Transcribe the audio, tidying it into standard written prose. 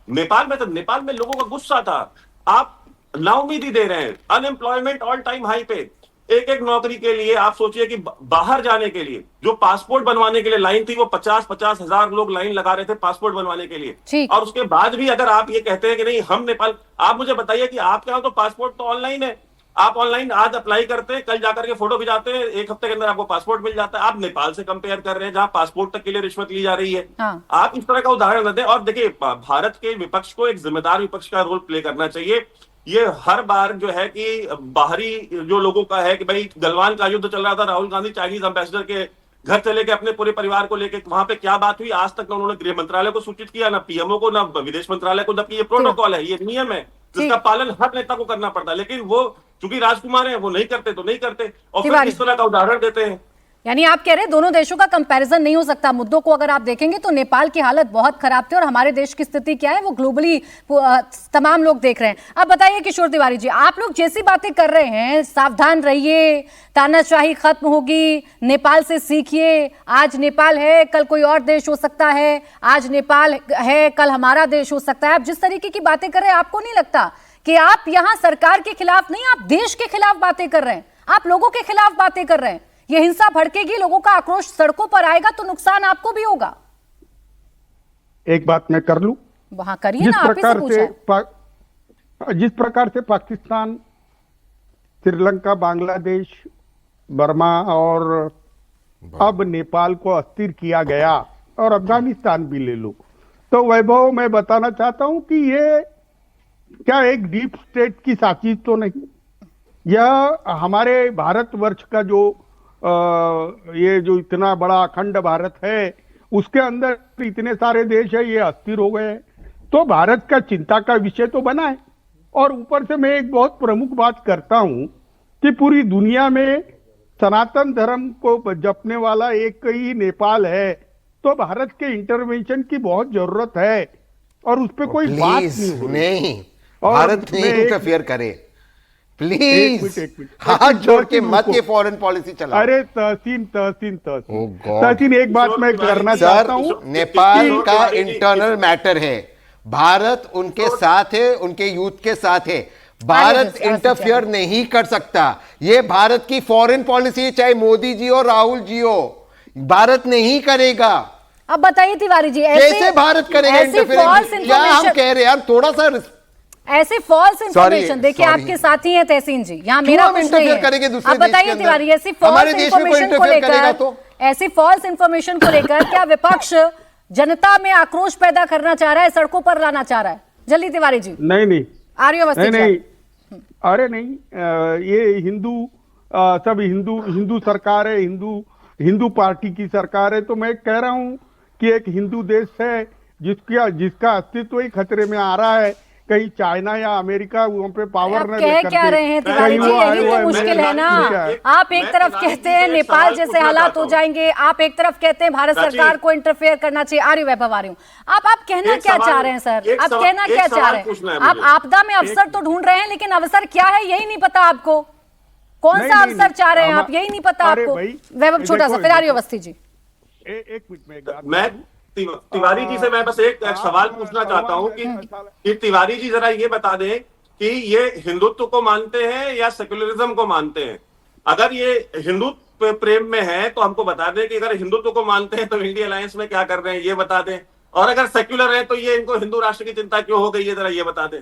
नेपाल में लोगों का गुस्सा था। आप नाउमीदी दे रहे हैं, अनएम्प्लॉयमेंट ऑल टाइम हाई पे। एक एक नौकरी के लिए आप सोचिए कि बाहर जाने के लिए जो पासपोर्ट बनवाने के लिए लाइन थी, वो 50-50 हजार लोग लाइन लगा रहे थे पासपोर्ट बनवाने के लिए। ठीक। और उसके बाद भी अगर आप ये कहते हैं कि नहीं हम नेपाल, आप मुझे बताइए कि आपके यहाँ तो पासपोर्ट तो ऑनलाइन है, आप ऑनलाइन आज अप्लाई करते हैं, कल जाकर के फोटो खिंचाते हैं, एक हफ्ते के अंदर आपको पासपोर्ट मिल जाता है। आप नेपाल से कंपेयर कर रहे हैं जहां पासपोर्ट तक के लिए रिश्वत ली जा रही है। हाँ। आप इस तरह का उदाहरण दें। और देखिए, भारत के विपक्ष को एक जिम्मेदार विपक्ष का रोल प्ले करना चाहिए। ये हर बार जो है कि बाहरी जो लोगों का है कि भाई गलवान का युद्ध चल रहा था, राहुल गांधी चाइनीज एम्बेसडर के घर चले गए अपने पूरे परिवार को लेकर, वहां पे क्या बात हुई आज तक ना उन्होंने गृह मंत्रालय को सूचित किया, ना पीएमओ को, ना विदेश मंत्रालय को। जबकि ये प्रोटोकॉल है, ये नियम है जिसका पालन हर नेता को करना पड़ता है, लेकिन वो चूंकि राजकुमार है वो नहीं करते तो नहीं करते, और फिर इस तरह का उदाहरण देते हैं। यानी आप कह रहे हैं दोनों देशों का कंपैरिजन नहीं हो सकता। मुद्दों को अगर आप देखेंगे तो नेपाल की हालत बहुत खराब थी और हमारे देश की स्थिति क्या है वो ग्लोबली तमाम लोग देख रहे हैं। अब बताइए किशोर तिवारी जी, आप लोग जैसी बातें कर रहे हैं, सावधान रहिए, तानाशाही खत्म होगी, नेपाल से सीखिए, आज नेपाल है कल कोई और देश हो सकता है, आज नेपाल है कल हमारा देश हो सकता है। आप जिस तरीके की बातें कर रहे हैं, आपको नहीं लगता कि आप यहाँ सरकार के खिलाफ नहीं, आप देश के खिलाफ बातें कर रहे हैं, आप लोगों के खिलाफ बातें कर रहे हैं? ये हिंसा भड़केगी, लोगों का आक्रोश सड़कों पर आएगा तो नुकसान आपको भी होगा। एक बात मैं कर लूं? वहां करिए ना, आप ही से पूछा। जिस प्रकार से पाकिस्तान, श्रीलंका, बांग्लादेश, बर्मा और अब नेपाल को अस्थिर किया गया, और अफगानिस्तान भी ले लो, तो वैभव मैं बताना चाहता हूं कि ये क्या एक डीप स्टेट की साजिश तो नहीं? यह हमारे भारतवर्ष का जो ये जो इतना बड़ा अखंड भारत है, उसके अंदर इतने सारे देश है, ये अस्थिर हो गए हैं, तो भारत का चिंता का विषय तो बना है। और ऊपर से मैं एक बहुत प्रमुख बात करता हूं कि पूरी दुनिया में सनातन धर्म को जपने वाला एक ही नेपाल है, तो भारत के इंटरवेंशन की बहुत जरूरत है, और उस पर कोई बात नहीं हो नहीं, भारत नहीं इंटरफेयर करे प्लीज, हाथ जोड़ के मत ये फॉरेन पॉलिसी चला। अरे तहसीन एक बात मैं करना चाहता हूं, नेपाल का इंटरनल मैटर है, भारत उनके साथ है, उनके यूथ के साथ है, भारत इंटरफियर नहीं कर सकता। ये भारत की फॉरेन पॉलिसी, चाहे मोदी जी हो राहुल जी हो, भारत नहीं करेगा। अब बताइए तिवारी जी, कैसे भारत करेगा इंटरफेरेंस? हम कह रहे हैं थोड़ा सा ऐसे फॉल्स इंफॉर्मेशन, देखिए आपके साथी हैं तहसीन जी, यहाँ मेरा कुछ नहीं है। अब बताइए तिवारी, ऐसी फॉल्स इंफॉर्मेशन को लेकर, ऐसी फॉल्स इंफॉर्मेशन को लेकर क्या विपक्ष जनता में आक्रोश पैदा करना चाह रहा है, सड़कों पर लाना चाह रहा है? जल्दी तिवारी जी। नहीं आर्यवस्थी नहीं, अरे नहीं, ये हिंदू सब हिंदू सरकार है, हिंदू पार्टी की सरकार है, तो मैं कह रहा हूं कि एक हिंदू देश है जिसका अस्तित्व ही खतरे में आ रहा है। कहीं चाइना या अमेरिका वहां पे पावर न कह क्या रहे हैं तिवारी जी, यही तो मुश्किल है ना। आप एक तरफ कहते हैं नेपाल जैसे हालात हो जाएंगे, आप एक तरफ कहते हैं भारत सरकार को इंटरफेयर करना चाहिए। आ रही वैभव, आ रही हूँ। आप कहना क्या चाह रहे हैं सर? आप कहना क्या चाह रहे हैं? आप आपदा में अवसर तो ढूंढ रहे हैं, लेकिन अवसर क्या है यही नहीं पता आपको। कौन सा अवसर चाह रहे हैं आप, यही नहीं पता आपको। वैभव छोटा सा, फिर आर्यवस्थी जी। एक मिनट में तिवारी जी से मैं बस एक सवाल पूछना चाहता हूं कि तिवारी जी जरा ये बता दें कि ये हिंदुत्व को मानते हैं या सेक्युलरिज्म को मानते हैं? अगर ये हिंदुत्व प्रेम में है तो हमको बता दें कि अगर हिंदुत्व को मानते हैं तो इंडिया अलायंस में क्या कर रहे हैं, ये बता दें। और अगर सेक्युलर है तो ये इनको हिंदू राष्ट्र की चिंता क्यों हो गई है, जरा ये बता दें।